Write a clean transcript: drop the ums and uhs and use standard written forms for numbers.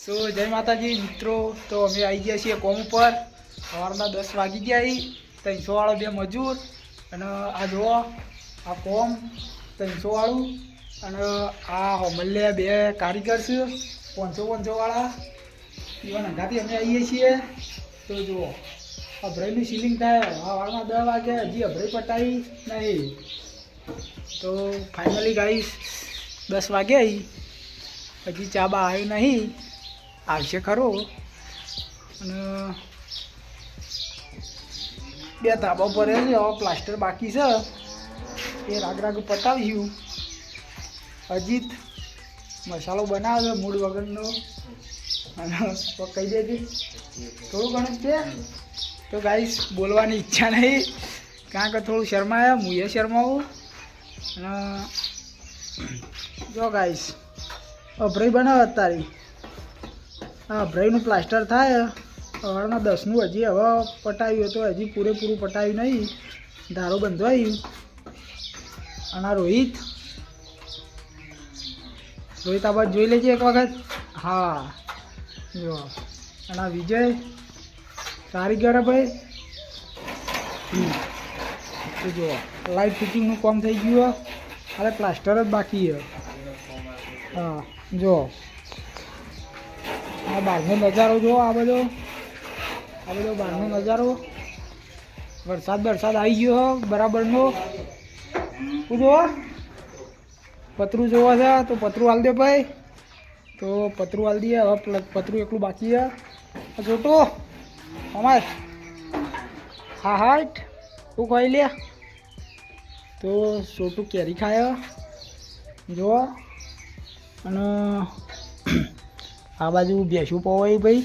તો જય માતાજી મિત્રો, તો અમે આવી ગયા છીએ કોમ ઉપર. સવારના 10 વાગી ગયા. 300 વાળો 2 મજૂર અને આ જુઓ આ કોમ 300 વાળું અને આ હોમલ્લે 2 કારીગર છે 500 વાળા. એવા નંગાથી અમે આવીએ છીએ. તો જુઓ અભરાઈનું સીલિંગ થાય સવારના 10 વાગે, હજી અભરાઈ પટાવી નહીં. તો ફાઇનલી ગાઈસ 10 વાગે આવી, હજી ચા બા આવ્યો નહીં, આવશે ખરો. અને 2 ધાબા પર છે, હવે પ્લાસ્ટર બાકી છે, એ રાગ પટાવ્યું. અજીત મસાલો બનાવે છે મૂળ વગરનો, અને કહી દેજે થોડું ઘણું છે. તો ગાઈસ બોલવાની ઈચ્છા નહીં, કારણ કે થોડું શરમાયા, હું એ શરમાવું. અને જો ગાઈસ અભરાઈ બનાવે તારી, આ અભરાઈનું પ્લાસ્ટર થાય. સવારના 10નું હજી હવે પટાવ્યું તો હજી પૂરેપૂરું પટાવ્યું નહીં, ધારો બંધવાયું. અને આ રોહિત આ બાદ જોઈ લેજે એક વખત. હા જો, અને આ વિજય કારીગર ભાઈ. તો જો લાઇટ ફિટિંગનું કામ થઈ ગયું, અરે પ્લાસ્ટર જ બાકી છે. હા જો આ બહારનો નજારો જો, આ બધો બહારનો નજારો. વરસાદ આવી ગયો બરાબરનો. શું જોવો પતરું જોવા છે, તો પતરું હાલ દે ભાઈ. તો પતરું હાલ દઈએ. હવે પતરું એકલું બાકી છે. જોટો અમાર હા હાટ તું ખાઈ લે. તો છોટું કેરી ખાય જો. અને આ બાજુ ભેંસું પવાય ભાઈ.